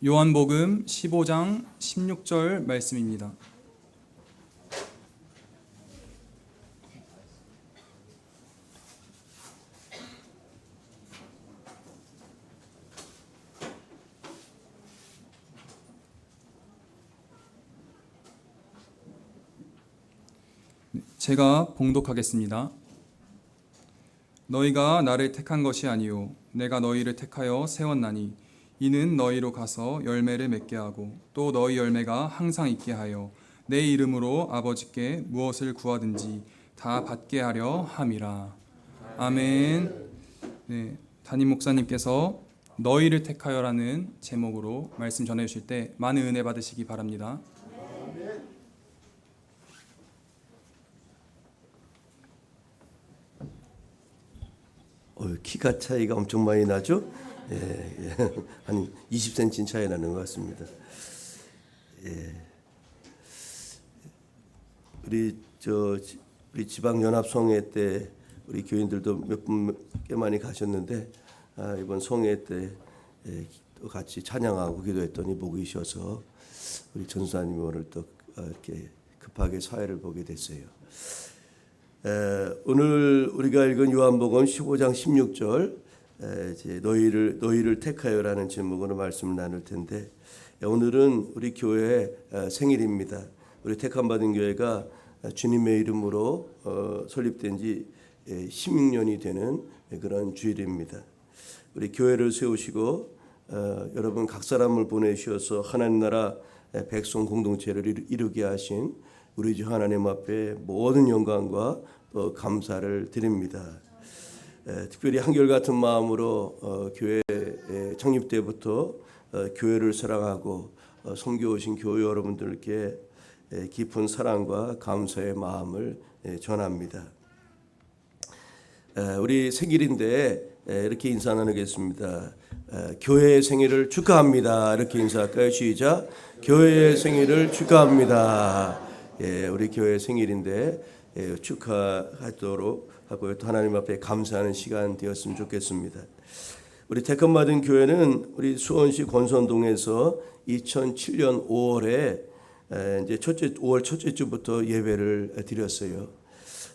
요한복음 15장 16절 말씀입니다. 제가 봉독하겠습니다. 너희가 나를 택한 것이 아니요 내가 너희를 택하여 세웠나니 이는 너희로 가서 열매를 맺게 하고 또 너희 열매가 항상 있게 하여 내 이름으로 아버지께 무엇을 구하든지 다 받게 하려 함이라. 아멘. 네, 담임 목사님께서 너희를 택하여라는 제목으로 말씀 전해 주실 때 많은 은혜 받으시기 바랍니다. 키가 차이가 엄청 많이 나죠? 한 20cm 차이 나는 것 같습니다. 우리 지방 연합 성회 때 우리 교인들도 몇 분 꽤 많이 가셨는데 이번 성회 때 또 같이 찬양하고 기도했더니 목이 쉬어서 우리 전사님이 오늘 또 이렇게 급하게 사회를 보게 됐어요. 오늘 우리가 읽은 요한복음 15장 16절 이제 너희를 택하여라는 제목으로 말씀을 나눌 텐데 오늘은 우리 교회의 생일입니다. 우리 택함 받은 교회가 주님의 이름으로 설립된 지 16년이 되는 그런 주일입니다. 우리 교회를 세우시고 여러분 각 사람을 보내주셔서 하나님 나라 백성 공동체를 이루게 하신 우리 주 하나님 앞에 모든 영광과 감사를 드립니다. 특별히 한결같은 마음으로 교회 창립 때부터 교회를 사랑하고 섬겨오신 교회 여러분들께 깊은 사랑과 감사의 마음을 전합니다. 우리 생일인데 이렇게 인사 나누겠습니다. 교회의 생일을 축하합니다. 이렇게 인사할까요? 시작. 교회의 생일을 축하합니다. 우리 교회 생일인데 축하하도록 하고 또 하나님 앞에 감사하는 시간 되었으면 좋겠습니다. 우리 택함 받은 교회는 우리 수원시 권선동에서 2007년 5월에 이제 5월 첫째 주부터 예배를 드렸어요.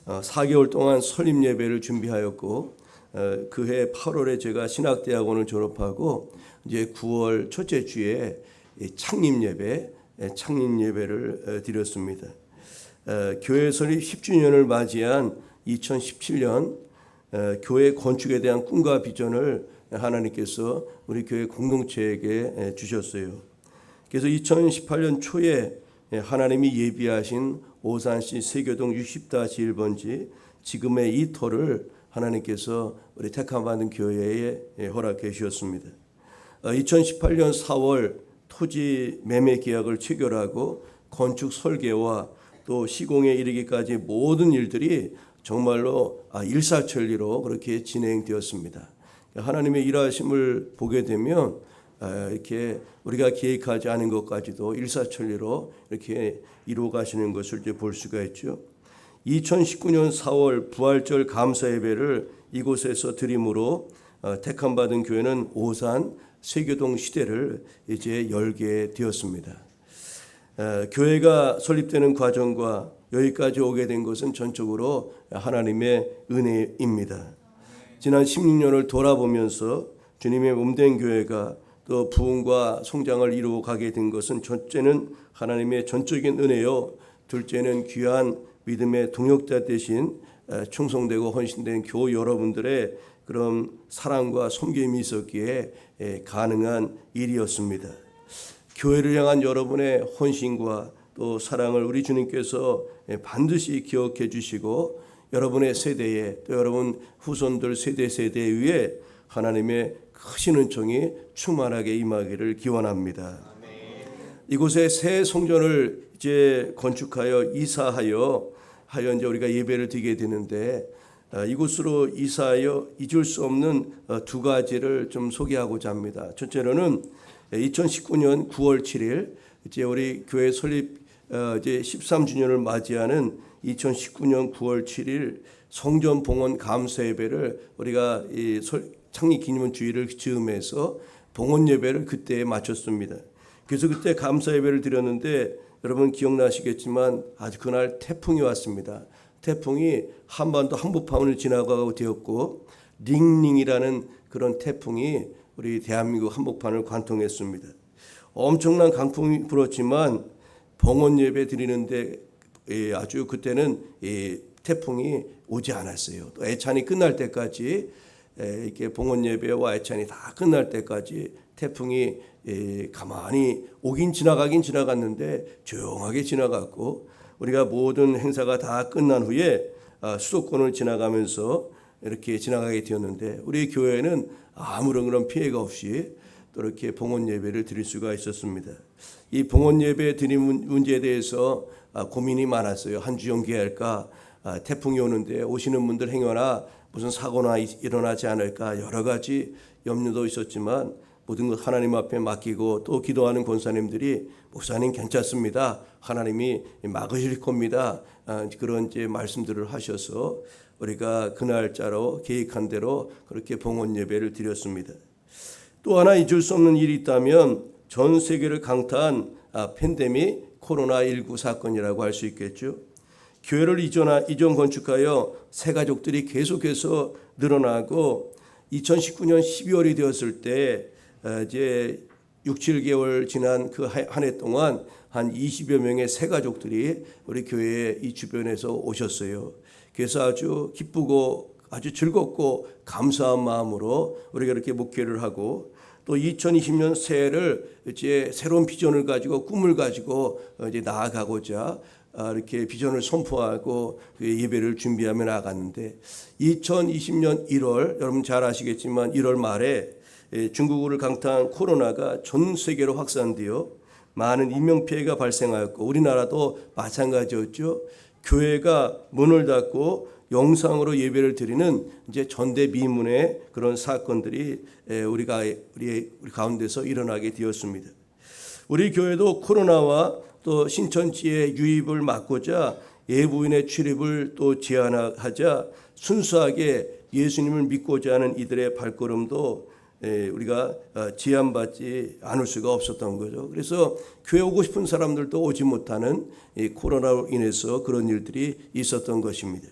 4개월 동안 설립 예배를 준비하였고 그해 8월에 제가 신학대학원을 졸업하고 이제 9월 첫째 주에 창립 예배를 드렸습니다. 교회 설립 10주년을 맞이한 2017년 교회 건축에 대한 꿈과 비전을 하나님께서 우리 교회 공동체에게 주셨어요. 그래서 2018년 초에 하나님이 예비하신 오산시 세교동 60-1번지 지금의 이 터를 하나님께서 우리 택함 받은 교회에 허락해 주셨습니다. 2018년 4월 토지 매매 계약을 체결하고 건축 설계와 또 시공에 이르기까지 모든 일들이 정말로 일사천리로 그렇게 진행되었습니다. 하나님의 일하심을 보게 되면 이렇게 우리가 계획하지 않은 것까지도 일사천리로 이렇게 이루어 가시는 것을 이제 볼 수가 있죠. 2019년 4월 부활절 감사 예배를 이곳에서 드림으로 택함 받은 교회는 오산 세교동 시대를 이제 열게 되었습니다. 교회가 설립되는 과정과 여기까지 오게 된 것은 전적으로 하나님의 은혜입니다. 지난 16년을 돌아보면서 주님의 몸된 교회가 또 부흥과 성장을 이루어 가게 된 것은 첫째는 하나님의 전적인 은혜요, 둘째는 귀한 믿음의 동역자 되신 충성되고 헌신된 교우 여러분들의 그런 사랑과 섬김이 있었기에 가능한 일이었습니다. 교회를 향한 여러분의 헌신과 또 사랑을 우리 주님께서 반드시 기억해 주시고 여러분의 세대에 또 여러분 후손들 세대 위에 하나님의 크신 은총이 충만하게 임하기를 기원합니다. 이곳에 새 성전을 이제 건축하여 이사하여 이제 우리가 예배를 드리게 되는데 이곳으로 이사하여 잊을 수 없는 두 가지를 좀 소개하고자 합니다. 첫째로는 2019년 9월 7일 이제 우리 교회 설립 이제 13주년을 맞이하는 2019년 9월 7일 성전 봉헌 감사 예배를 우리가 이 창립 기념 주일을 즈음해서 봉헌 예배를 그때에 마쳤습니다. 그래서 그때 감사 예배를 드렸는데 여러분 기억나시겠지만 아주 그날 태풍이 왔습니다. 태풍이 한반도 한복판을 지나가고 되었고 링링이라는 그런 태풍이 우리 대한민국 한복판을 관통했습니다. 엄청난 강풍이 불었지만 봉헌 예배 드리는데 아주 그때는 태풍이 오지 않았어요. 또 애찬이 끝날 때까지 이렇게 봉헌 예배와 애찬이 다 끝날 때까지 태풍이 가만히 오긴 지나가긴 지나갔는데 조용하게 지나갔고 우리가 모든 행사가 다 끝난 후에 수도권을 지나가면서 이렇게 지나가게 되었는데 우리 교회는 아무런 그런 피해가 없이 또 이렇게 봉헌 예배를 드릴 수가 있었습니다. 이 봉헌 예배 드림 문제에 대해서 고민이 많았어요. 한 주 연기할까? 태풍이 오는데 오시는 분들 행여나 무슨 사고나 일어나지 않을까? 여러 가지 염려도 있었지만 모든 것 하나님 앞에 맡기고 또 기도하는 권사님들이 목사님 괜찮습니다. 하나님이 막으실 겁니다. 그런 이제 말씀들을 하셔서 우리가 그 날짜로 계획한 대로 그렇게 봉헌 예배를 드렸습니다. 또 하나 잊을 수 없는 일이 있다면 전 세계를 강타한 팬데믹 코로나19 사건이라고 할 수 있겠죠. 교회를 이전 건축하여 새 가족들이 계속해서 늘어나고 2019년 12월이 되었을 때 이제 6, 7개월 지난 그 한 해 동안 한 20여 명의 새 가족들이 우리 교회 이 주변에서 오셨어요. 그래서 아주 기쁘고 아주 즐겁고 감사한 마음으로 우리가 이렇게 목회를 하고 또 2020년 새해를 이제 새로운 비전을 가지고 꿈을 가지고 이제 나아가고자 이렇게 비전을 선포하고 예배를 준비하며 나아갔는데 2020년 1월 여러분 잘 아시겠지만 1월 말에 중국을 강타한 코로나가 전 세계로 확산되어 많은 인명피해가 발생하였고 우리나라도 마찬가지였죠. 교회가 문을 닫고 영상으로 예배를 드리는 이제 전대미문의 그런 사건들이 우리 가운데서 일어나게 되었습니다. 우리 교회도 코로나와 또 신천지의 유입을 막고자 예부인의 출입을 또 제한하자 순수하게 예수님을 믿고자 하는 이들의 발걸음도 우리가 제한받지 않을 수가 없었던 거죠. 그래서 교회 오고 싶은 사람들도 오지 못하는 코로나로 인해서 그런 일들이 있었던 것입니다.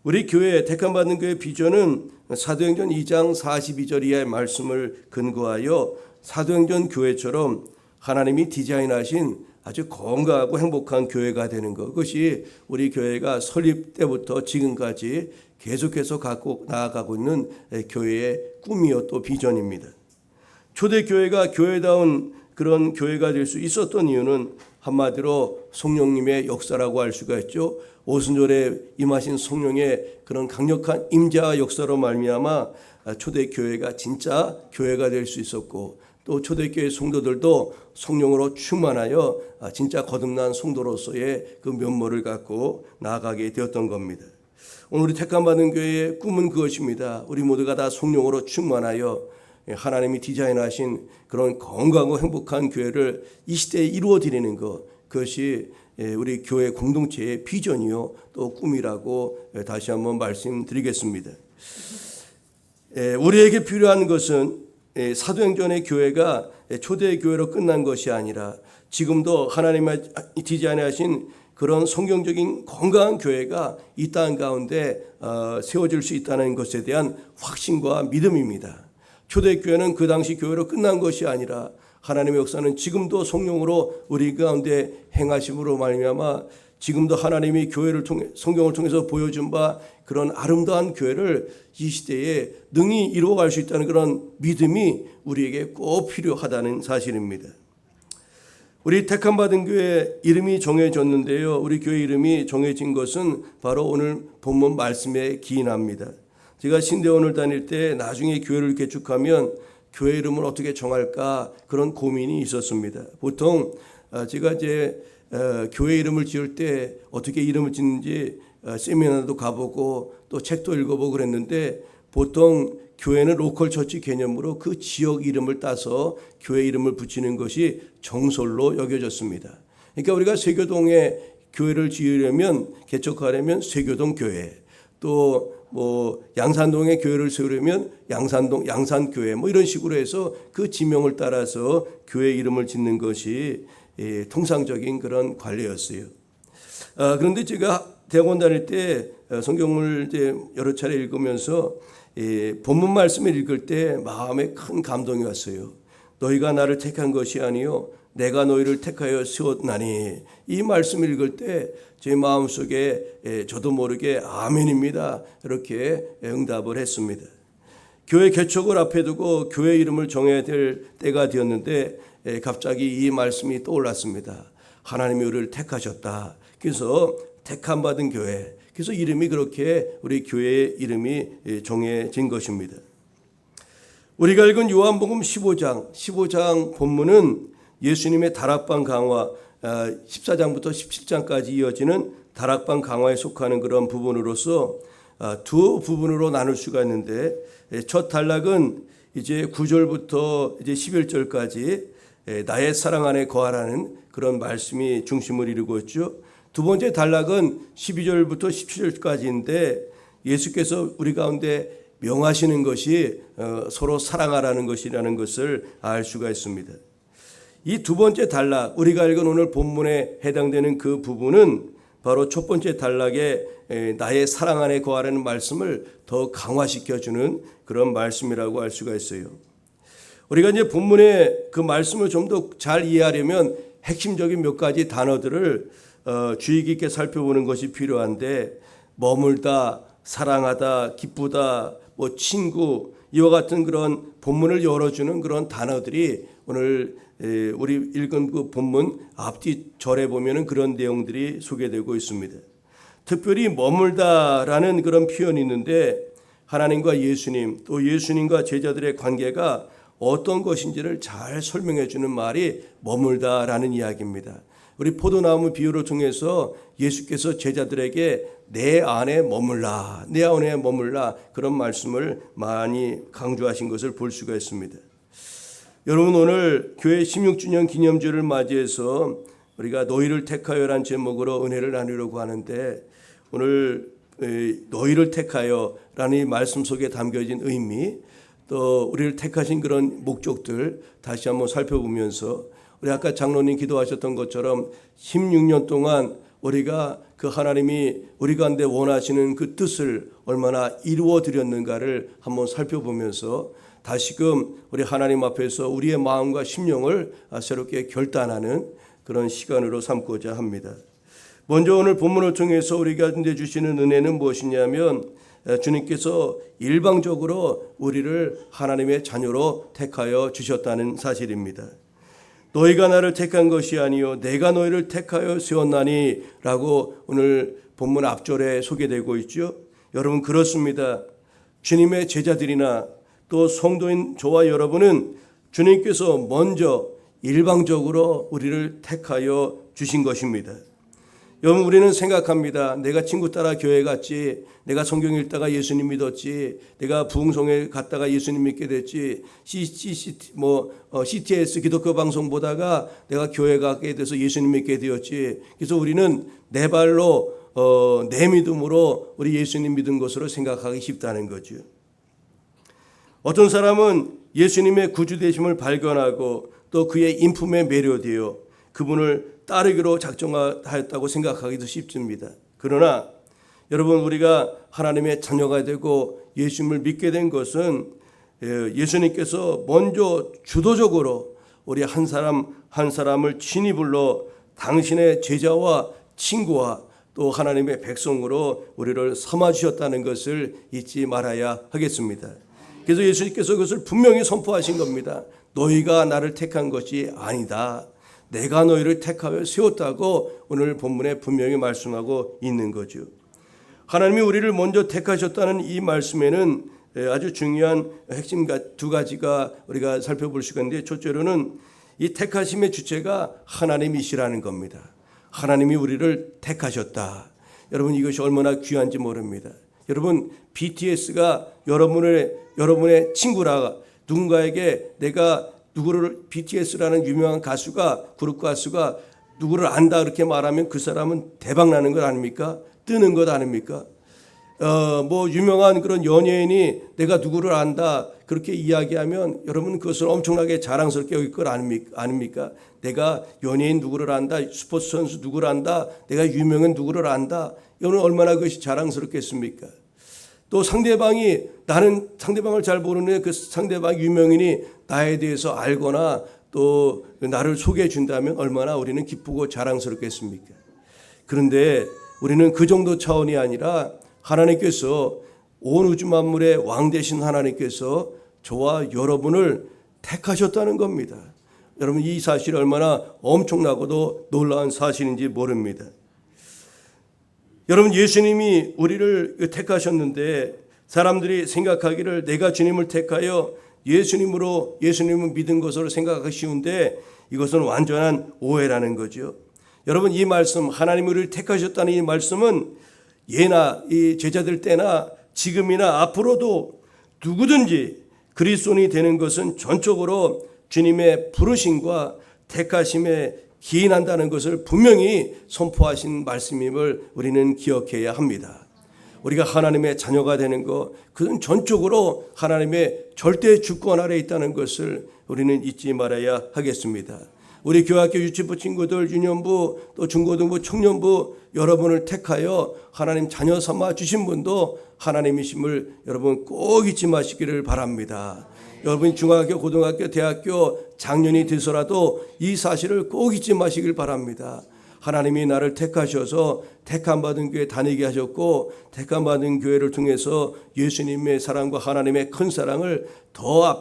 우리 교회 택함받은 교회 비전은 사도행전 2장 42절 이하의 말씀을 근거하여 사도행전 교회처럼 하나님이 디자인하신 아주 건강하고 행복한 교회가 되는 것. 그것이 우리 교회가 설립 때부터 지금까지 계속해서 갖고 나아가고 있는 교회의 꿈이요 또 비전입니다. 초대교회가 교회다운 그런 교회가 될 수 있었던 이유는 한마디로 성령님의 역사라고 할 수가 있죠. 오순절에 임하신 성령의 그런 강력한 임재와 역사로 말미암아 초대교회가 진짜 교회가 될 수 있었고 또 초대교회 성도들도 성령으로 충만하여 진짜 거듭난 성도로서의 그 면모를 갖고 나아가게 되었던 겁니다. 오늘 우리 택함받은 교회의 꿈은 그것입니다. 우리 모두가 다 성령으로 충만하여 하나님이 디자인하신 그런 건강하고 행복한 교회를 이 시대에 이루어 드리는 것, 그것이 우리 교회 공동체의 비전이요 또 꿈이라고 다시 한번 말씀드리겠습니다. 우리에게 필요한 것은 사도행전의 교회가 초대교회로 끝난 것이 아니라 지금도 하나님의 디자인하신 그런 성경적인 건강한 교회가 이 땅 가운데 세워질 수 있다는 것에 대한 확신과 믿음입니다. 초대교회는 그 당시 교회로 끝난 것이 아니라 하나님의 역사는 지금도 성령으로 우리 가운데 행하심으로 말미암아 지금도 하나님이 교회를 통해 성경을 통해서 보여준 바 그런 아름다운 교회를 이 시대에 능히 이루어갈 수 있다는 그런 믿음이 우리에게 꼭 필요하다는 사실입니다. 우리 택함받은 교회 이름이 정해졌는데요. 우리 교회 이름이 정해진 것은 바로 오늘 본문 말씀에 기인합니다. 제가 신대원을 다닐 때 나중에 교회를 개축하면 교회 이름을 어떻게 정할까 그런 고민이 있었습니다. 보통 제가 이제 교회 이름을 지을 때 어떻게 이름을 짓는지 세미나도 가보고 또 책도 읽어보고 그랬는데 보통 교회는 로컬 처치 개념으로 그 지역 이름을 따서 교회 이름을 붙이는 것이 정설로 여겨졌습니다. 그러니까 우리가 세교동에 교회를 지으려면 개척하려면 세교동 교회 또 뭐 양산동에 교회를 세우려면 양산동 양산교회 뭐 이런 식으로 해서 그 지명을 따라서 교회 이름을 짓는 것이 통상적인 그런 관례였어요. 그런데 제가 대학원 다닐 때 성경을 이제 여러 차례 읽으면서 본문 말씀을 읽을 때 마음에 큰 감동이 왔어요. 너희가 나를 택한 것이 아니요 내가 너희를 택하여 세웠나니, 이 말씀을 읽을 때 제 마음속에 저도 모르게 아멘입니다 이렇게 응답을 했습니다. 교회 개척을 앞에 두고 교회 이름을 정해야 될 때가 되었는데 갑자기 이 말씀이 떠올랐습니다. 하나님이 우리를 택하셨다. 그래서 택함 받은 교회, 그래서 이름이 그렇게 우리 교회의 이름이 정해진 것입니다. 우리가 읽은 요한복음 15장 본문은 예수님의 다락방 강화 14장부터 17장까지 이어지는 다락방 강화에 속하는 그런 부분으로서 두 부분으로 나눌 수가 있는데, 첫 단락은 이제 9절부터 이제 11절까지 나의 사랑 안에 거하라는 그런 말씀이 중심을 이루고 있죠. 두 번째 단락은 12절부터 17절까지인데 예수께서 우리 가운데 명하시는 것이 서로 사랑하라는 것이라는 것을 알 수가 있습니다. 이 두 번째 단락, 우리가 읽은 오늘 본문에 해당되는 그 부분은 바로 첫 번째 단락에 나의 사랑 안에 거하라는 말씀을 더 강화시켜주는 그런 말씀이라고 알 수가 있어요. 우리가 이제 본문의 그 말씀을 좀 더 잘 이해하려면 핵심적인 몇 가지 단어들을 주의 깊게 살펴보는 것이 필요한데, 머물다, 사랑하다, 기쁘다, 뭐 친구, 이와 같은 그런 본문을 열어주는 그런 단어들이 오늘 우리 읽은 그 본문 앞뒤 절에 보면은 그런 내용들이 소개되고 있습니다. 특별히 머물다라는 그런 표현이 있는데, 하나님과 예수님, 또 예수님과 제자들의 관계가 어떤 것인지를 잘 설명해 주는 말이 머물다라는 이야기입니다. 우리 포도나무 비유를 통해서 예수께서 제자들에게 내 안에 머물라, 내 안에 머물라, 그런 말씀을 많이 강조하신 것을 볼 수가 있습니다. 여러분, 오늘 교회 16주년 기념주를 맞이해서 우리가 너희를 택하여라는 제목으로 은혜를 나누려고 하는데, 오늘 너희를 택하여라는 이 말씀 속에 담겨진 의미, 또 우리를 택하신 그런 목적들 다시 한번 살펴보면서, 우리 아까 장로님 기도하셨던 것처럼 16년 동안 우리가 그 하나님이 우리 가운데 원하시는 그 뜻을 얼마나 이루어 드렸는가를 한번 살펴보면서 다시금 우리 하나님 앞에서 우리의 마음과 심령을 새롭게 결단하는 그런 시간으로 삼고자 합니다. 먼저 오늘 본문을 통해서 우리가 이제 주시는 은혜는 무엇이냐면, 주님께서 일방적으로 우리를 하나님의 자녀로 택하여 주셨다는 사실입니다. 너희가 나를 택한 것이 아니요 내가 너희를 택하여 세웠나니 라고 오늘 본문 앞절에 소개되고 있죠. 여러분, 그렇습니다. 주님의 제자들이나 또 성도인 저와 여러분은 주님께서 먼저 일방적으로 우리를 택하여 주신 것입니다. 여러분, 우리는 생각합니다. 내가 친구 따라 교회 갔지, 내가 성경 읽다가 예수님 믿었지, 내가 부흥성에 갔다가 예수님 믿게 됐지, CTS 기독교 방송 보다가 내가 교회 가게 돼서 예수님 믿게 되었지. 그래서 우리는 내 발로 내 믿음으로 우리 예수님 믿은 것으로 생각하기 쉽다는 거죠. 어떤 사람은 예수님의 구주되심을 발견하고 또 그의 인품에 매료되어 그분을 따르기로 작정하였다고 생각하기도 쉽습니다. 그러나 여러분, 우리가 하나님의 자녀가 되고 예수님을 믿게 된 것은 예수님께서 먼저 주도적으로 우리 한 사람 한 사람을 친히 불러 당신의 제자와 친구와 또 하나님의 백성으로 우리를 삼아주셨다는 것을 잊지 말아야 하겠습니다. 그래서 예수님께서 그것을 분명히 선포하신 겁니다. 너희가 나를 택한 것이 아니다. 내가 너희를 택하여 세웠다고 오늘 본문에 분명히 말씀하고 있는 거죠. 하나님이 우리를 먼저 택하셨다는 이 말씀에는 아주 중요한 핵심 두 가지가 우리가 살펴볼 수가 있는데, 첫째로는 이 택하심의 주체가 하나님이시라는 겁니다. 하나님이 우리를 택하셨다. 여러분, 이것이 얼마나 귀한지 모릅니다. 여러분, BTS가 여러분의 친구라, 누군가에게 내가 누구를 BTS라는 유명한 가수가, 그룹 가수가 누구를 안다 그렇게 말하면 그 사람은 대박 나는 것 아닙니까? 뜨는 것 아닙니까? 뭐 유명한 그런 연예인이 내가 누구를 안다 그렇게 이야기하면 여러분 그것을 엄청나게 자랑스럽게 여길 것 아닙니까? 내가 연예인 누구를 안다, 스포츠 선수 누구를 안다, 내가 유명한 누구를 안다. 이거는 얼마나 그것이 자랑스럽겠습니까? 또 상대방이 나는 상대방을 잘 모르는 그 상대방 유명인이 나에 대해서 알거나 또 나를 소개해 준다면 얼마나 우리는 기쁘고 자랑스럽겠습니까? 그런데 우리는 그 정도 차원이 아니라 하나님께서 온 우주 만물의 왕 되신 하나님께서 저와 여러분을 택하셨다는 겁니다. 여러분 이 사실이 얼마나 엄청나고도 놀라운 사실인지 모릅니다. 여러분 예수님이 우리를 택하셨는데 사람들이 생각하기를 내가 주님을 택하여 예수님을 믿은 것으로 생각하기 쉬운데 이것은 완전한 오해라는 거죠. 여러분 이 말씀 하나님이 우리를 택하셨다는 이 말씀은 예나 이 제자들 때나 지금이나 앞으로도 누구든지 그리스도인이 되는 것은 전적으로 주님의 부르심과 택하심에 기인한다는 것을 분명히 선포하신 말씀임을 우리는 기억해야 합니다. 우리가 하나님의 자녀가 되는 것, 그건 전적으로 하나님의 절대 주권 아래에 있다는 것을 우리는 잊지 말아야 하겠습니다. 우리 교학교 유치부 친구들, 유년부, 또 중고등부, 청년부 여러분을 택하여 하나님 자녀 삼아 주신 분도 하나님이심을 여러분 꼭 잊지 마시기를 바랍니다. 여러분이 중학교, 고등학교, 대학교 장년이 되서라도 이 사실을 꼭 잊지 마시길 바랍니다. 하나님이 나를 택하셔서 택함받은 교회 다니게 하셨고 택함받은 교회를 통해서 예수님의 사랑과 하나님의 큰 사랑을 더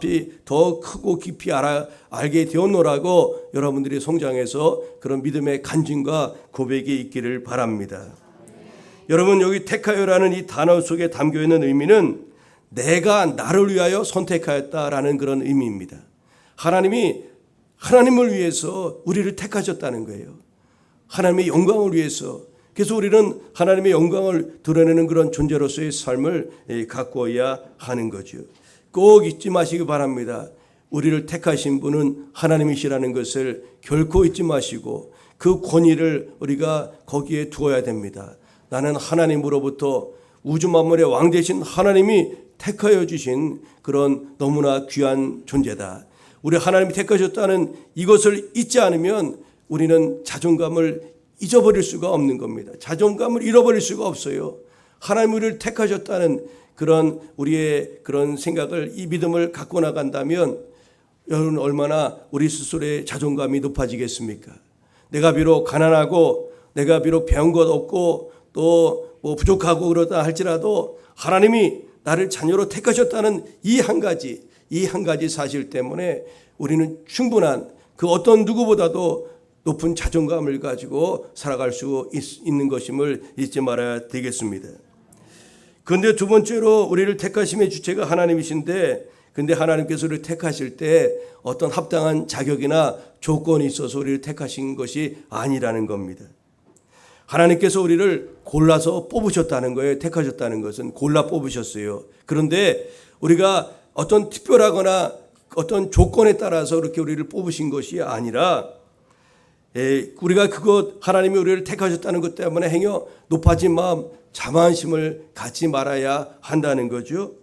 크고 깊이 알게 되었노라고 여러분들이 성장해서 그런 믿음의 간증과 고백이 있기를 바랍니다. 여러분 여기 택하여라는 이 단어 속에 담겨 있는 의미는 내가 나를 위하여 선택하였다라는 그런 의미입니다. 하나님이 하나님을 위해서 우리를 택하셨다는 거예요. 하나님의 영광을 위해서. 그래서 우리는 하나님의 영광을 드러내는 그런 존재로서의 삶을 가꾸어야 하는 거죠. 꼭 잊지 마시기 바랍니다. 우리를 택하신 분은 하나님이시라는 것을 결코 잊지 마시고 그 권위를 우리가 거기에 두어야 됩니다. 나는 하나님으로부터 우주 만물의 왕 되신 하나님이 택하여 주신 그런 너무나 귀한 존재다. 우리 하나님이 택하셨다는 이것을 잊지 않으면 우리는 자존감을 잊어버릴 수가 없는 겁니다. 자존감을 잃어버릴 수가 없어요. 하나님이 우리를 택하셨다는 그런 우리의 그런 생각을 이 믿음을 갖고 나간다면 여러분 얼마나 우리 스스로의 자존감이 높아지겠습니까? 내가 비록 가난하고 내가 비록 배운 것 없고 또 뭐 부족하고 그러다 할지라도 하나님이 나를 자녀로 택하셨다는 이 한 가지 사실 때문에 우리는 충분한 그 어떤 누구보다도 높은 자존감을 가지고 살아갈 수 있는 것임을 잊지 말아야 되겠습니다. 그런데 두 번째로 우리를 택하심의 주체가 하나님이신데 근데 하나님께서 우리를 택하실 때 어떤 합당한 자격이나 조건이 있어서 우리를 택하신 것이 아니라는 겁니다. 하나님께서 우리를 골라서 뽑으셨다는 거예요. 택하셨다는 것은 골라 뽑으셨어요. 그런데 우리가 어떤 특별하거나 어떤 조건에 따라서 이렇게 우리를 뽑으신 것이 아니라 우리가 하나님이 우리를 택하셨다는 것 때문에 행여 높아진 마음, 자만심을 갖지 말아야 한다는 거죠.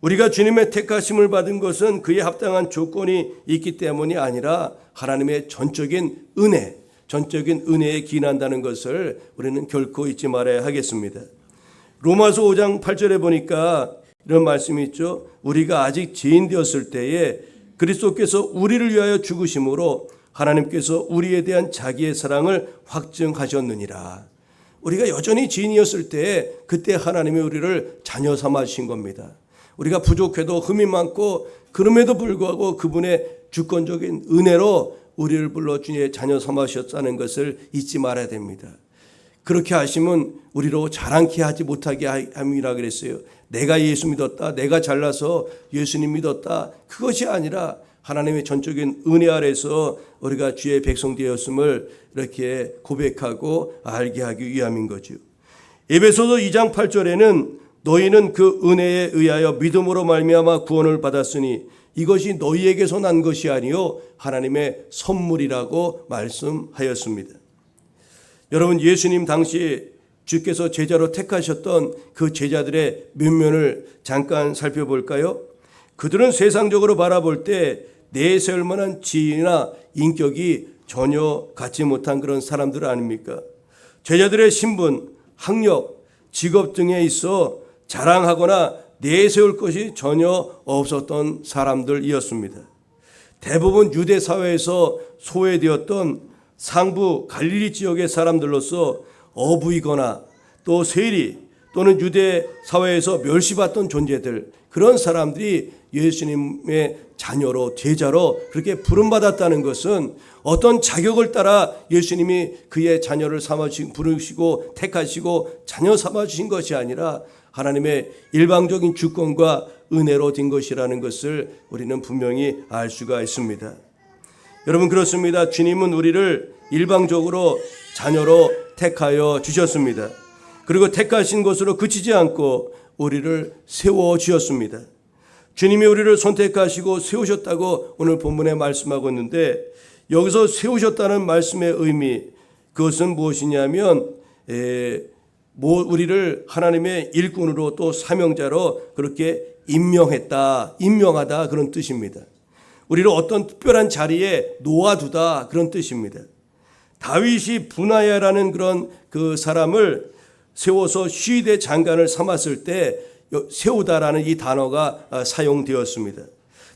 우리가 주님의 택하심을 받은 것은 그에 합당한 조건이 있기 때문이 아니라 하나님의 전적인 은혜에 기인한다는 것을 우리는 결코 잊지 말아야 하겠습니다. 로마서 5장 8절에 보니까 이런 말씀이 있죠. 우리가 아직 죄인 되었을 때에 그리스도께서 우리를 위하여 죽으심으로 하나님께서 우리에 대한 자기의 사랑을 확증하셨느니라. 우리가 여전히 죄인이었을 때 그때 하나님이 우리를 자녀 삼아 주신 겁니다. 우리가 부족해도 흠이 많고 그럼에도 불구하고 그분의 주권적인 은혜로 우리를 불러 주님의 자녀 삼아 주셨다는 것을 잊지 말아야 됩니다. 그렇게 하시면 우리로 자랑케 하지 못하게 함이라 그랬어요. 내가 예수 믿었다, 내가 잘나서 예수님 믿었다, 그것이 아니라 하나님의 전적인 은혜 아래서 우리가 주의 백성 되었음을 이렇게 고백하고 알게 하기 위함인 거죠. 에베소서 2장 8절에는 너희는 그 은혜에 의하여 믿음으로 말미암아 구원을 받았으니 이것이 너희에게서 난 것이 아니요 하나님의 선물이라고 말씀하였습니다. 여러분 예수님 당시 주께서 제자로 택하셨던 그 제자들의 면면을 잠깐 살펴볼까요? 그들은 세상적으로 바라볼 때 내세울 만한 지위나 인격이 전혀 갖지 못한 그런 사람들 아닙니까? 제자들의 신분, 학력, 직업 등에 있어 자랑하거나 내세울 것이 전혀 없었던 사람들이었습니다. 대부분 유대 사회에서 소외되었던 상부 갈릴리 지역의 사람들로서 어부이거나 또 세리 또는 유대 사회에서 멸시받던 존재들, 그런 사람들이 예수님의 자녀로 제자로 그렇게 부름받았다는 것은 어떤 자격을 따라 예수님이 그의 자녀를 부르시고 택하시고 자녀 삼아주신 것이 아니라 하나님의 일방적인 주권과 은혜로 된 것이라는 것을 우리는 분명히 알 수가 있습니다. 여러분, 그렇습니다. 주님은 우리를 일방적으로 자녀로 택하여 주셨습니다. 그리고 택하신 것으로 그치지 않고 우리를 세워주셨습니다. 주님이 우리를 선택하시고 세우셨다고 오늘 본문에 말씀하고 있는데, 여기서 세우셨다는 말씀의 의미, 그것은 무엇이냐면 우리를 하나님의 일꾼으로 또 사명자로 그렇게 임명하다 그런 뜻입니다. 우리를 어떤 특별한 자리에 놓아두다 그런 뜻입니다. 다윗이 분하야라는 그런 그 사람을 세워서 시대 장관을 삼았을 때 세우다라는 이 단어가 사용되었습니다.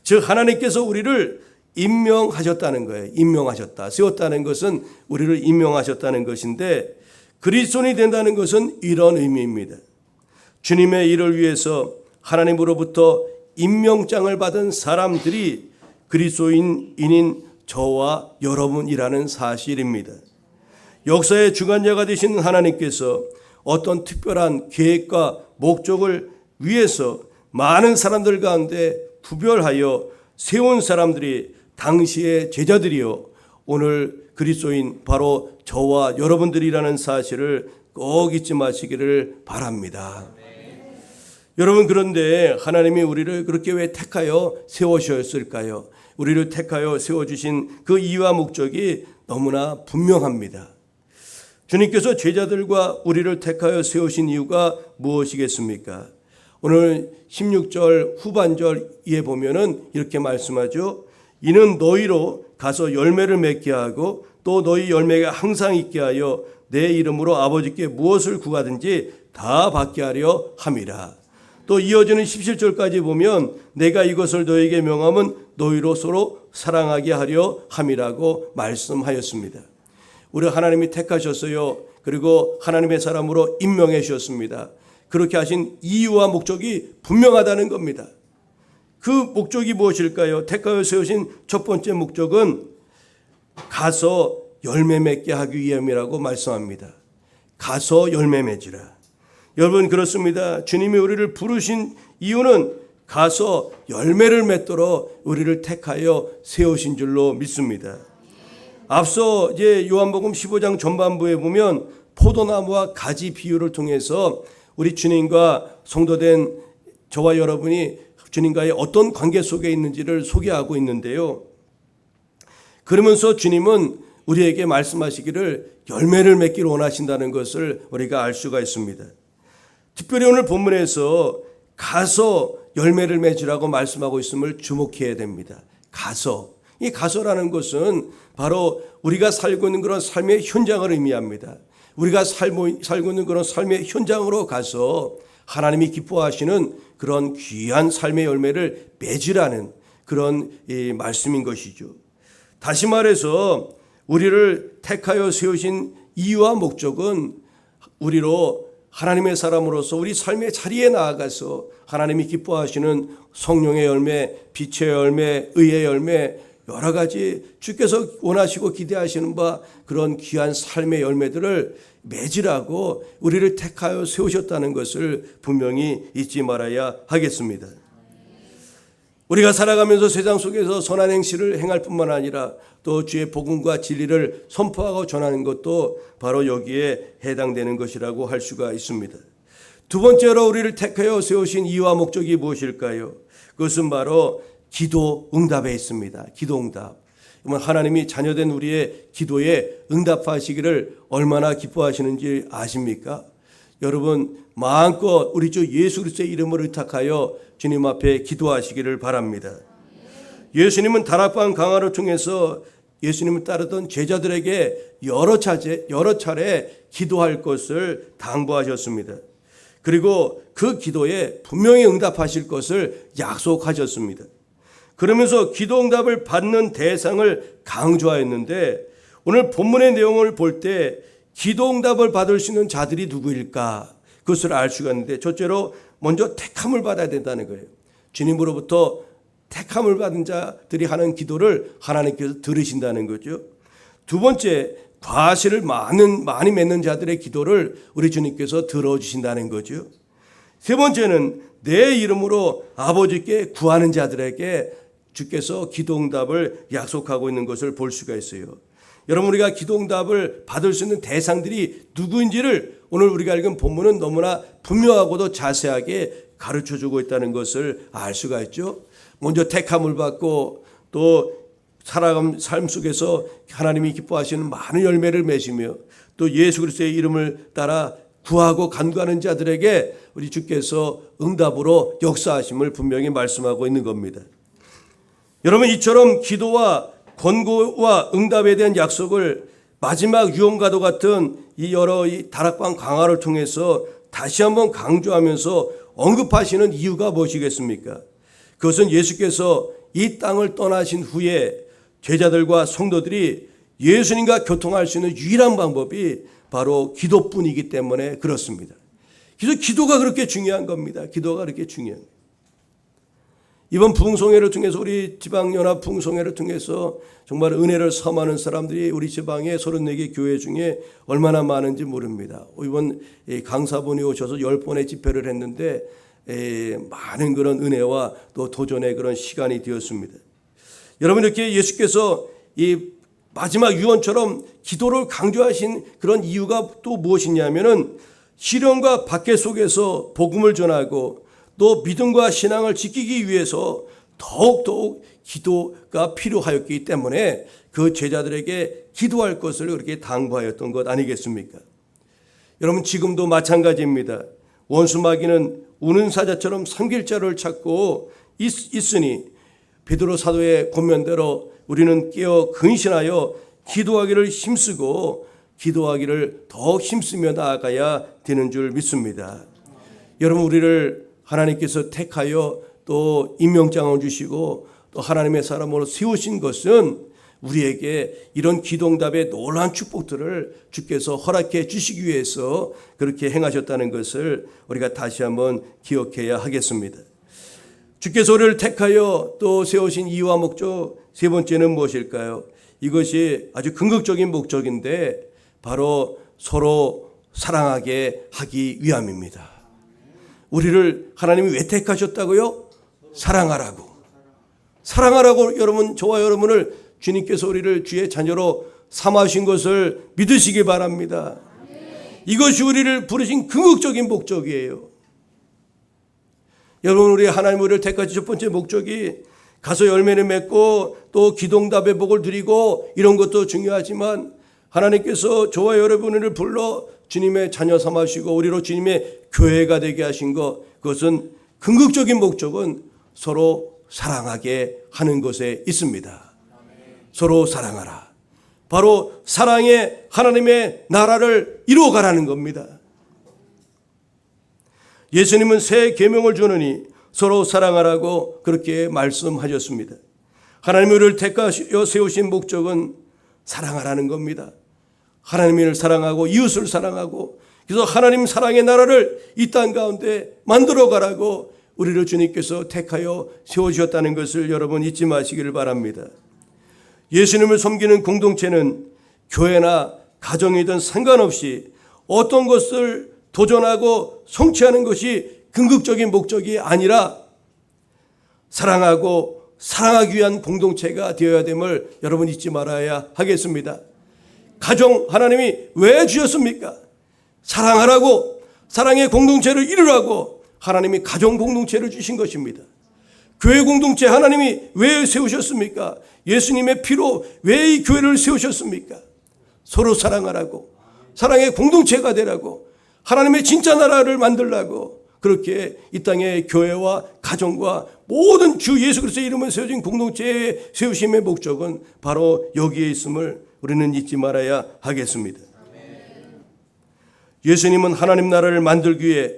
즉 하나님께서 우리를 임명하셨다는 거예요. 임명하셨다. 세웠다는 것은 우리를 임명하셨다는 것인데, 그리스도인이 된다는 것은 이런 의미입니다. 주님의 일을 위해서 하나님으로부터 임명장을 받은 사람들이 그리스도인인 저와 여러분이라는 사실입니다. 역사의 주관자가 되신 하나님께서 어떤 특별한 계획과 목적을 위해서 많은 사람들 가운데 구별하여 세운 사람들이 당시의 제자들이요, 오늘 그리스도인 바로 저와 여러분들이라는 사실을 꼭 잊지 마시기를 바랍니다. 여러분, 그런데 하나님이 우리를 그렇게 왜 택하여 세우셨을까요? 우리를 택하여 세워주신 그 이유와 목적이 너무나 분명합니다. 주님께서 제자들과 우리를 택하여 세우신 이유가 무엇이겠습니까? 오늘 16절 후반절에 보면은 이렇게 말씀하죠. 이는 너희로 가서 열매를 맺게 하고 또 너희 열매가 항상 있게 하여 내 이름으로 아버지께 무엇을 구하든지 다 받게 하려 함이라. 또 이어지는 17절까지 보면 내가 이것을 너희에게 명함은 너희로 서로 사랑하게 하려 함이라고 말씀하였습니다. 우리 하나님이 택하셨어요. 그리고 하나님의 사람으로 임명해 주셨습니다. 그렇게 하신 이유와 목적이 분명하다는 겁니다. 그 목적이 무엇일까요? 택하여 세우신 첫 번째 목적은 가서 열매 맺게 하기 위함이라고 말씀합니다. 가서 열매 맺으라. 여러분, 그렇습니다. 주님이 우리를 부르신 이유는 가서 열매를 맺도록 우리를 택하여 세우신 줄로 믿습니다. 앞서 이제 요한복음 15장 전반부에 보면 포도나무와 가지 비유를 통해서 우리 주님과 성도된 저와 여러분이 주님과의 어떤 관계 속에 있는지를 소개하고 있는데요. 그러면서 주님은 우리에게 말씀하시기를 열매를 맺기를 원하신다는 것을 우리가 알 수가 있습니다. 특별히 오늘 본문에서 가서 열매를 맺으라고 말씀하고 있음을 주목해야 됩니다. 가서. 이 가서라는 것은 바로 우리가 살고 있는 그런 삶의 현장을 의미합니다. 우리가 살고 있는 그런 삶의 현장으로 가서 하나님이 기뻐하시는 그런 귀한 삶의 열매를 맺으라는 그런 말씀인 것이죠. 다시 말해서 우리를 택하여 세우신 이유와 목적은 우리로 하나님의 사람으로서 우리 삶의 자리에 나아가서 하나님이 기뻐하시는 성령의 열매, 빛의 열매, 의의 열매, 여러 가지 주께서 원하시고 기대하시는 바 그런 귀한 삶의 열매들을 맺으라고 우리를 택하여 세우셨다는 것을 분명히 잊지 말아야 하겠습니다. 우리가 살아가면서 세상 속에서 선한 행실을 행할 뿐만 아니라 또 주의 복음과 진리를 선포하고 전하는 것도 바로 여기에 해당되는 것이라고 할 수가 있습니다. 두 번째로 우리를 택하여 세우신 이유와 목적이 무엇일까요? 그것은 바로 기도 응답에 있습니다. 기도 응답. 하나님이 자녀된 우리의 기도에 응답하시기를 얼마나 기뻐하시는지 아십니까? 여러분 마음껏 우리 주 예수 그리스도의 이름을 의탁하여 주님 앞에 기도하시기를 바랍니다. 예수님은 다락방 강화를 통해서 예수님을 따르던 제자들에게 여러 차례 기도할 것을 당부하셨습니다. 그리고 그 기도에 분명히 응답하실 것을 약속하셨습니다. 그러면서 기도 응답을 받는 대상을 강조하였는데 오늘 본문의 내용을 볼 때 기도 응답을 받을 수 있는 자들이 누구일까? 그것을 알 수가 있는데 첫째로 먼저 택함을 받아야 된다는 거예요. 주님으로부터 택함을 받은 자들이 하는 기도를 하나님께서 들으신다는 거죠. 두 번째, 과실을 많이 맺는 자들의 기도를 우리 주님께서 들어주신다는 거죠. 세 번째는 내 이름으로 아버지께 구하는 자들에게 주께서 기도응답을 약속하고 있는 것을 볼 수가 있어요. 여러분, 우리가 기도응답을 받을 수 있는 대상들이 누구인지를 오늘 우리가 읽은 본문은 너무나 분명하고도 자세하게 가르쳐주고 있다는 것을 알 수가 있죠. 먼저 택함을 받고 또 살아가는 삶 속에서 하나님이 기뻐하시는 많은 열매를 맺으며 또 예수 그리스도의 이름을 따라 구하고 간구하는 자들에게 우리 주께서 응답으로 역사하심을 분명히 말씀하고 있는 겁니다. 여러분, 이처럼 기도와 권고와 응답에 대한 약속을 마지막 유언과도 같은 이 여러 다락방 강화를 통해서 다시 한번 강조하면서 언급하시는 이유가 무엇이겠습니까? 그것은 예수께서 이 땅을 떠나신 후에 제자들과 성도들이 예수님과 교통할 수 있는 유일한 방법이 바로 기도뿐이기 때문에 그렇습니다. 그래서 기도가 그렇게 중요한 겁니다. 기도가 그렇게 중요한 거예요. 이번 부흥송회를 통해서 우리 지방연합 부흥송회를 통해서 정말 은혜를 섬하는 사람들이 우리 지방의 34개 교회 중에 얼마나 많은지 모릅니다. 이번 강사분이 오셔서 10번의 집회를 했는데 많은 그런 은혜와 또 도전의 그런 시간이 되었습니다. 여러분, 이렇게 예수께서 이 마지막 유언처럼 기도를 강조하신 그런 이유가 또 무엇이냐면은 시련과 박해 속에서 복음을 전하고 또 믿음과 신앙을 지키기 위해서 더욱 기도가 필요하였기 때문에 그 제자들에게 기도할 것을 그렇게 당부하였던 것 아니겠습니까? 여러분, 지금도 마찬가지입니다. 원수 마귀는 우는 사자처럼 삼킬 자를 찾고 있으니 베드로 사도의 권면대로 우리는 깨어 근신하여 기도하기를 힘쓰고 기도하기를 더 힘쓰며 나아가야 되는 줄 믿습니다. 여러분, 우리를 하나님께서 택하여 또 임명장을 주시고 또 하나님의 사람으로 세우신 것은 우리에게 이런 기도응답의 놀라운 축복들을 주께서 허락해 주시기 위해서 그렇게 행하셨다는 것을 우리가 다시 한번 기억해야 하겠습니다. 주께서 우리를 택하여 또 세우신 이유와 목적, 세 번째는 무엇일까요? 이것이 아주 궁극적인 목적인데 바로 서로 사랑하게 하기 위함입니다. 우리를 하나님이 왜 택하셨다고요? 사랑하라고. 사랑하라고 여러분, 저와 여러분을 주님께서 우리를 주의 자녀로 삼으신 것을 믿으시기 바랍니다. 이것이 우리를 부르신 궁극적인 목적이에요. 여러분, 우리 하나님 우리를 택하신 첫 번째 목적이 가서 열매를 맺고 또 기도응답의 복을 드리고 이런 것도 중요하지만 하나님께서 저와 여러분을 불러 주님의 자녀 삼으시고 우리로 주님의 교회가 되게 하신 것, 그것은 궁극적인 목적은 서로 사랑하게 하는 것에 있습니다. 서로 사랑하라. 바로 사랑의 하나님의 나라를 이루어가라는 겁니다. 예수님은 새 계명을 주느니 서로 사랑하라고 그렇게 말씀하셨습니다. 하나님이 우리를 택하여 세우신 목적은 사랑하라는 겁니다. 하나님을 사랑하고 이웃을 사랑하고 그래서 하나님 사랑의 나라를 이 땅 가운데 만들어 가라고 우리를 주님께서 택하여 세워주셨다는 것을 여러분 잊지 마시기를 바랍니다. 예수님을 섬기는 공동체는 교회나 가정이든 상관없이 어떤 것을 도전하고 성취하는 것이 궁극적인 목적이 아니라 사랑하고 사랑하기 위한 공동체가 되어야 됨을 여러분 잊지 말아야 하겠습니다. 가정 하나님이 왜 주셨습니까? 사랑하라고, 사랑의 공동체를 이루라고 하나님이 가정 공동체를 주신 것입니다. 교회 공동체 하나님이 왜 세우셨습니까? 예수님의 피로 왜 이 교회를 세우셨습니까? 서로 사랑하라고, 사랑의 공동체가 되라고, 하나님의 진짜 나라를 만들라고 그렇게 이 땅의 교회와 가정과 모든 주 예수 그리스도의 이름을 세워진 공동체의 세우심의 목적은 바로 여기에 있음을 우리는 잊지 말아야 하겠습니다. 예수님은 하나님 나라를 만들기 위해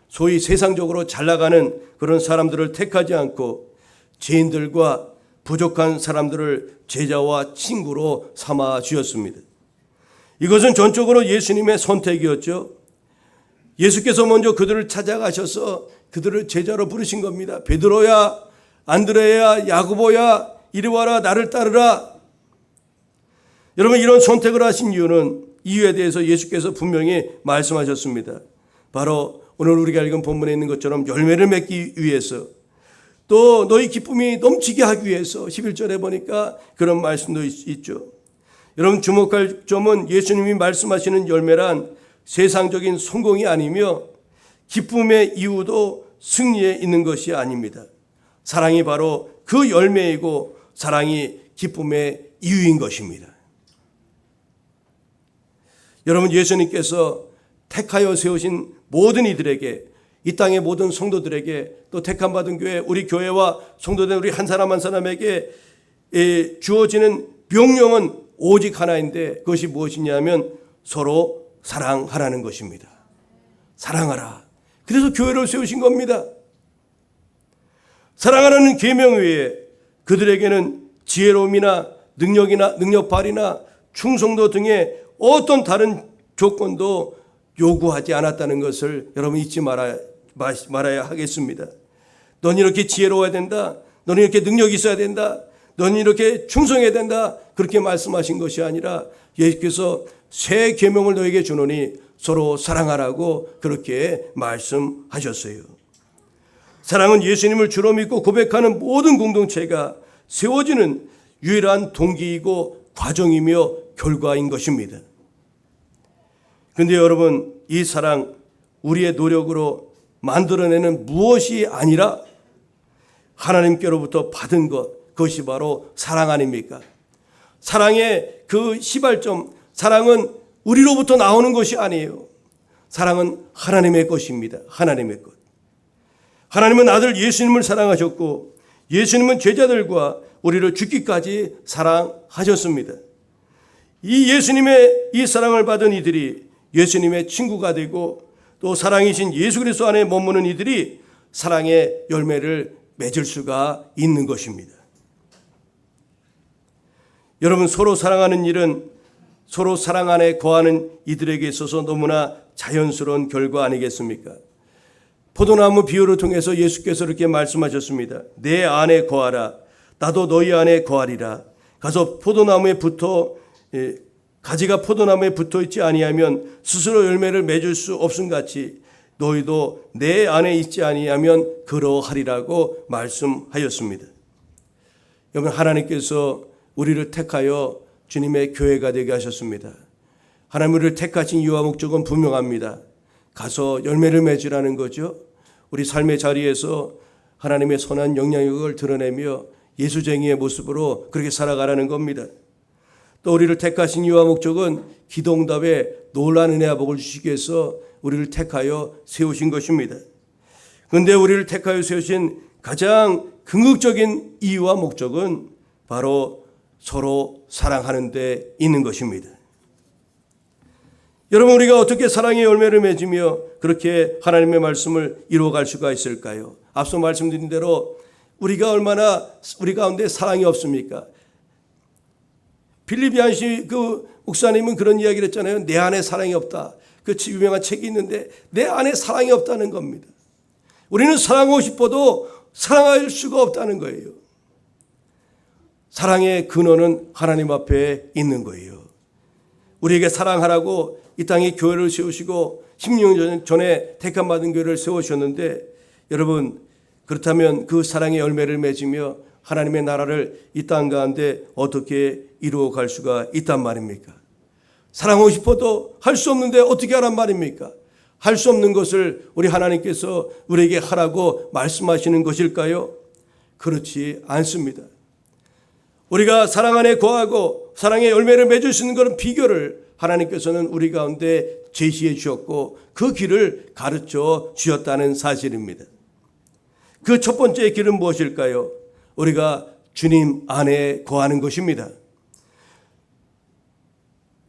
소위 세상적으로 잘 나가는 그런 사람들을 택하지 않고 죄인들과 부족한 사람들을 제자와 친구로 삼아 주셨습니다. 이것은 전적으로 예수님의 선택이었죠. 예수께서 먼저 그들을 찾아가셔서 그들을 제자로 부르신 겁니다. 베드로야, 안드레야, 야고보야, 이리 와라, 나를 따르라. 여러분, 이런 선택을 하신 이유에 대해서 예수께서 분명히 말씀하셨습니다. 바로 오늘 우리가 읽은 본문에 있는 것처럼 열매를 맺기 위해서, 또 너희 기쁨이 넘치게 하기 위해서 11절에 보니까 그런 말씀도 있죠. 여러분, 주목할 점은 예수님이 말씀하시는 열매란 세상적인 성공이 아니며 기쁨의 이유도 승리에 있는 것이 아닙니다. 사랑이 바로 그 열매이고 사랑이 기쁨의 이유인 것입니다. 여러분, 예수님께서 택하여 세우신 모든 이들에게, 이 땅의 모든 성도들에게, 또 택함 받은 교회, 우리 교회와 성도된 우리 한 사람 한 사람에게 주어지는 명령은 오직 하나인데, 그것이 무엇이냐면 서로 사랑하라는 것입니다. 사랑하라. 그래서 교회를 세우신 겁니다. 사랑하라는 계명 외에 그들에게는 지혜로움이나 능력 발휘나 충성도 등의 어떤 다른 조건도 요구하지 않았다는 것을 여러분 잊지 말아야 하겠습니다. 넌 이렇게 지혜로워야 된다. 넌 이렇게 능력이 있어야 된다. 넌 이렇게 충성해야 된다. 그렇게 말씀하신 것이 아니라 예수께서 새 계명을 너에게 주노니 서로 사랑하라고 그렇게 말씀하셨어요. 사랑은 예수님을 주로 믿고 고백하는 모든 공동체가 세워지는 유일한 동기이고 과정이며 결과인 것입니다. 그런데 여러분, 이 사랑, 우리의 노력으로 만들어내는 무엇이 아니라 하나님께로부터 받은 것, 그것이 바로 사랑 아닙니까? 사랑의 그 시발점, 사랑은 우리로부터 나오는 것이 아니에요. 사랑은 하나님의 것입니다. 하나님의 것. 하나님은 아들 예수님을 사랑하셨고 예수님은 제자들과 우리를 죽기까지 사랑하셨습니다. 이 예수님의 이 사랑을 받은 이들이 예수님의 친구가 되고 또 사랑이신 예수 그리스도 안에 머무는 이들이 사랑의 열매를 맺을 수가 있는 것입니다. 여러분, 서로 사랑하는 일은 서로 사랑 안에 거하는 이들에게 있어서 너무나 자연스러운 결과 아니겠습니까? 포도나무 비유를 통해서 예수께서 이렇게 말씀하셨습니다. 내 안에 거하라. 나도 너희 안에 거하리라. 가서 포도나무에 가지가 포도나무에 붙어 있지 아니하면 스스로 열매를 맺을 수 없음 같이 너희도 내 안에 있지 아니하면 그러하리라고 말씀하였습니다. 여러분, 하나님께서 우리를 택하여 주님의 교회가 되게 하셨습니다. 하나님 우리를 택하신 이유와 목적은 분명합니다. 가서 열매를 맺으라는 거죠. 우리 삶의 자리에서 하나님의 선한 영향력을 드러내며 예수쟁이의 모습으로 그렇게 살아가라는 겁니다. 또 우리를 택하신 이유와 목적은 기도응답에 놀라운 은혜와 복을 주시기 위해서 우리를 택하여 세우신 것입니다. 그런데 우리를 택하여 세우신 가장 궁극적인 이유와 목적은 바로 서로 사랑하는 데 있는 것입니다. 여러분, 우리가 어떻게 사랑의 열매를 맺으며 그렇게 하나님의 말씀을 이루어갈 수가 있을까요? 앞서 말씀드린 대로 우리가 얼마나 우리 가운데 사랑이 없습니까? 빌립 야시 그 목사님은 그런 이야기를 했잖아요. 내 안에 사랑이 없다. 그 유명한 책이 있는데 내 안에 사랑이 없다는 겁니다. 우리는 사랑하고 싶어도 사랑할 수가 없다는 거예요. 사랑의 근원은 하나님 앞에 있는 거예요. 우리에게 사랑하라고 이 땅에 교회를 세우시고 16년 전에 택함받은 교회를 세우셨는데, 여러분, 그렇다면 그 사랑의 열매를 맺으며 하나님의 나라를 이 땅 가운데 어떻게 이루어갈 수가 있단 말입니까? 사랑하고 싶어도 할 수 없는데 어떻게 하란 말입니까? 할 수 없는 것을 우리 하나님께서 우리에게 하라고 말씀하시는 것일까요? 그렇지 않습니다. 우리가 사랑 안에 거하고 사랑의 열매를 맺을 수 있는 것은 비결을 하나님께서는 우리 가운데 제시해 주셨고 그 길을 가르쳐 주셨다는 사실입니다. 그 첫 번째 길은 무엇일까요? 우리가 주님 안에 거하는 것입니다.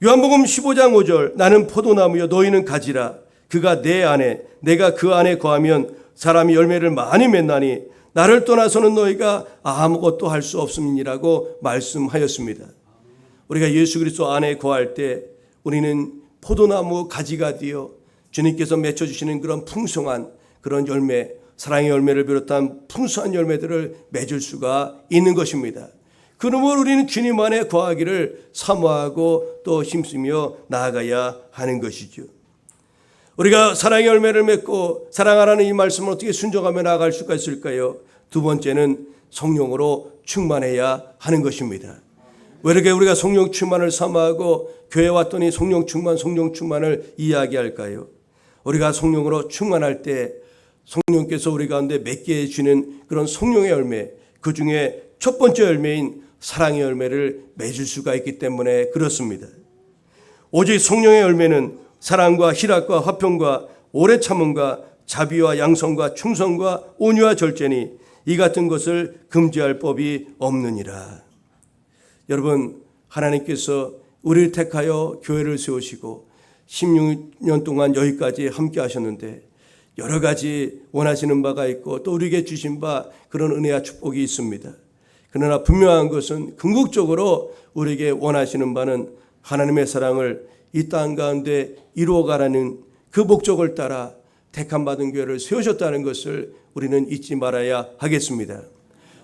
요한복음 15장 5절 나는 포도나무여 너희는 가지라 그가 내 안에 내가 그 안에 거하면 사람이 열매를 많이 맺나니 나를 떠나서는 너희가 아무것도 할 수 없음이라고 말씀하였습니다. 우리가 예수 그리스도 안에 거할 때 우리는 포도나무 가지가 되어 주님께서 맺어주시는 그런 풍성한 그런 열매, 사랑의 열매를 비롯한 풍성한 열매들을 맺을 수가 있는 것입니다. 그러므로 우리는 주님 안에 거하기를 사모하고 또 힘쓰며 나아가야 하는 것이죠. 우리가 사랑의 열매를 맺고 사랑하라는 이 말씀을 어떻게 순종하며 나아갈 수가 있을까요? 두 번째는 성령으로 충만해야 하는 것입니다. 왜 이렇게 우리가 성령 충만을 사모하고 교회 왔더니 성령 충만을 이야기할까요? 우리가 성령으로 충만할 때 성령께서 우리 가운데 맺게 해주는 그런 성령의 열매, 그 중에 첫 번째 열매인 사랑의 열매를 맺을 수가 있기 때문에 그렇습니다. 오직 성령의 열매는 사랑과 희락과 화평과 오래 참음과 자비와 양성과 충성과 온유와 절제니 이 같은 것을 금지할 법이 없느니라. 여러분, 하나님께서 우리를 택하여 교회를 세우시고 16년 동안 여기까지 함께 하셨는데 여러 가지 원하시는 바가 있고 또 우리에게 주신 바 그런 은혜와 축복이 있습니다. 그러나 분명한 것은 궁극적으로 우리에게 원하시는 바는 하나님의 사랑을 이 땅 가운데 이루어가라는 그 목적을 따라 택함 받은 교회를 세우셨다는 것을 우리는 잊지 말아야 하겠습니다.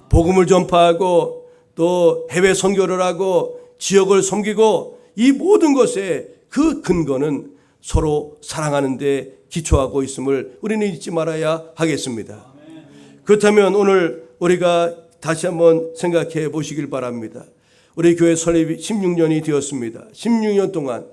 복음을 전파하고 또 해외 선교를 하고 지역을 섬기고 이 모든 것의 그 근거는 서로 사랑하는 데 기초하고 있음을 우리는 잊지 말아야 하겠습니다. 그렇다면 오늘 우리가 다시 한번 생각해 보시길 바랍니다. 우리 교회 설립이 16년이 되었습니다. 16년 동안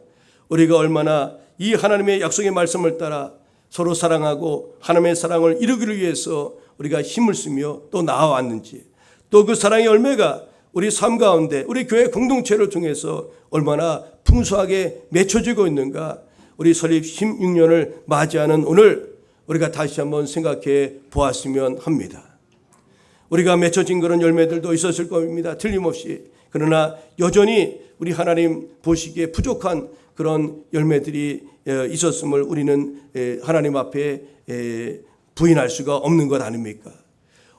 우리가 얼마나 이 하나님의 약속의 말씀을 따라 서로 사랑하고 하나님의 사랑을 이루기를 위해서 우리가 힘을 쓰며 또 나아왔는지, 또 그 사랑의 열매가 우리 삶 가운데 우리 교회 공동체를 통해서 얼마나 풍성하게 맺혀지고 있는가, 우리 설립 16년을 맞이하는 오늘 우리가 다시 한번 생각해 보았으면 합니다. 우리가 맺혀진 그런 열매들도 있었을 겁니다. 틀림없이. 그러나 여전히 우리 하나님 보시기에 부족한 그런 열매들이 있었음을 우리는 하나님 앞에 부인할 수가 없는 것 아닙니까?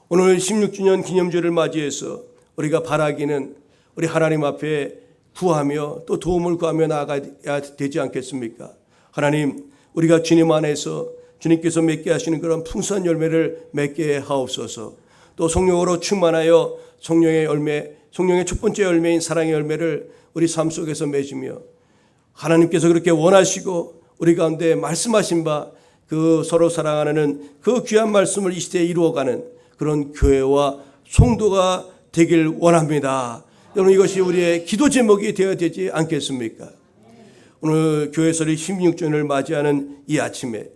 오늘 16주년 기념주를 맞이해서 우리가 바라기는 우리 하나님 앞에 구하며 또 도움을 구하며 나아가야 되지 않겠습니까? 하나님, 우리가 주님 안에서 주님께서 맺게 하시는 그런 풍성한 열매를 맺게 하옵소서. 또 성령으로 충만하여 성령의 열매, 성령의 첫 번째 열매인 사랑의 열매를 우리 삶 속에서 맺으며 하나님께서 그렇게 원하시고 우리 가운데 말씀하신 바 그 서로 사랑하는 그 귀한 말씀을 이 시대에 이루어가는 그런 교회와 성도가 되길 원합니다. 여러분, 이것이 우리의 기도 제목이 되어야 되지 않겠습니까? 오늘 교회 설립 16주년을 맞이하는 이 아침에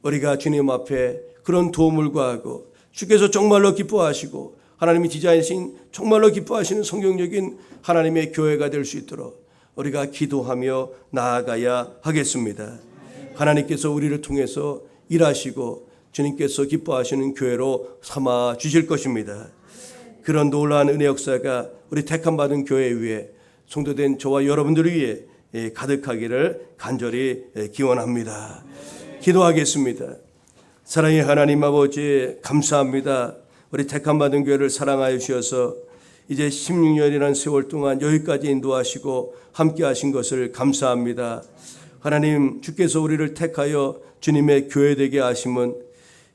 우리가 주님 앞에 그런 도움을 구하고 주께서 정말로 기뻐하시고 하나님이 디자인하신 정말로 기뻐하시는 성경적인 하나님의 교회가 될 수 있도록 우리가 기도하며 나아가야 하겠습니다. 하나님께서 우리를 통해서 일하시고 주님께서 기뻐하시는 교회로 삼아 주실 것입니다. 그런 놀라운 은혜 역사가 우리 택함 받은 교회 위에 성도된 저와 여러분들 위해 가득하기를 간절히 기원합니다. 기도하겠습니다. 사랑의 하나님 아버지, 감사합니다. 우리 택함 받은 교회를 사랑하여 주셔서 이제 16년이라는 세월 동안 여기까지 인도하시고 함께 하신 것을 감사합니다. 하나님, 주께서 우리를 택하여 주님의 교회 되게 하심은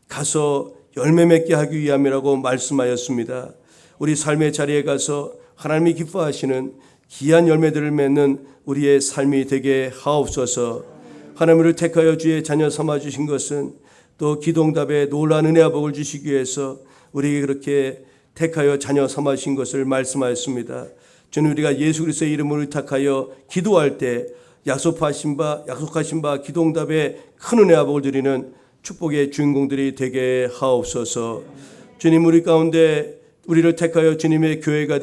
가서 열매 맺게 하기 위함이라고 말씀하였습니다. 우리 삶의 자리에 가서 하나님이 기뻐하시는 귀한 열매들을 맺는 우리의 삶이 되게 하옵소서. 하나님을 택하여 주의 자녀 삼아 주신 것은 또 기도응답에 놀라운 은혜와 복을 주시기 위해서 우리에게 그렇게 택하여 자녀 삼아 주신 것을 말씀하였습니다. 저는 우리가 예수 그리스도의 이름을 의탁하여 기도할 때 약속하신 바 기도응답에 큰 은혜와 복을 드리는 축복의 주인공들이 되게 하옵소서. 주님, 우리 가운데 우리를 택하여 주님의 교회가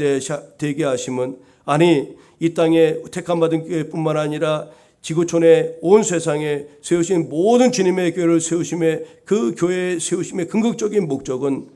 되게 하심은 아니 이 땅에 택함 받은 교회뿐만 아니라 지구촌의 온 세상에 세우신 모든 주님의 교회를 세우심의 그 교회의 세우심의 근거적인 목적은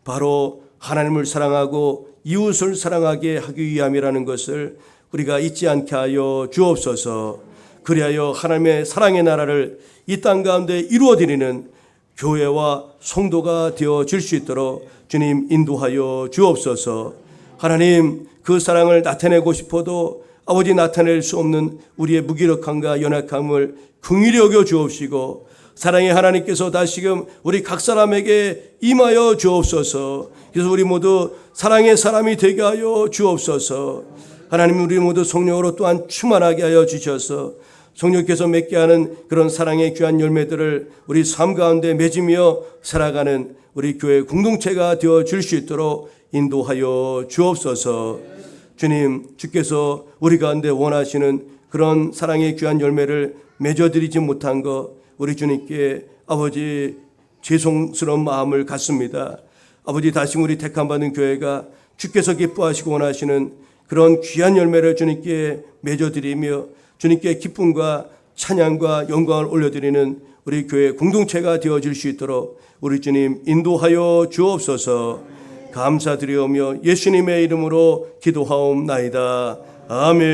바로 하나님을 사랑하고 이웃을 사랑하게 하기 위함이라는 것을 우리가 잊지 않게 하여 주옵소서. 그리하여 하나님의 사랑의 나라를 이 땅 가운데 이루어드리는 교회와 성도가 되어질 수 있도록 주님 인도하여 주옵소서. 하나님, 그 사랑을 나타내고 싶어도 아버지 나타낼 수 없는 우리의 무기력함과 연약함을 긍휼히 여겨 주옵시고, 사랑의 하나님께서 다시금 우리 각 사람에게 임하여 주옵소서. 그래서 우리 모두 사랑의 사람이 되게 하여 주옵소서. 하나님, 우리 모두 성령으로 또한 충만하게 하여 주셔서 성령께서 맺게 하는 그런 사랑의 귀한 열매들을 우리 삶 가운데 맺으며 살아가는 우리 교회 공동체가 되어 줄 수 있도록 인도하여 주옵소서. 주님, 주께서 우리 가운데 원하시는 그런 사랑의 귀한 열매를 맺어드리지 못한 것, 우리 주님께 아버지 죄송스러운 마음을 갖습니다. 아버지, 다시 우리 택함받은 교회가 주께서 기뻐하시고 원하시는 그런 귀한 열매를 주님께 맺어드리며 주님께 기쁨과 찬양과 영광을 올려드리는 우리 교회 공동체가 되어질 수 있도록 우리 주님 인도하여 주옵소서. 감사드리오며 예수님의 이름으로 기도하옵나이다. 아멘.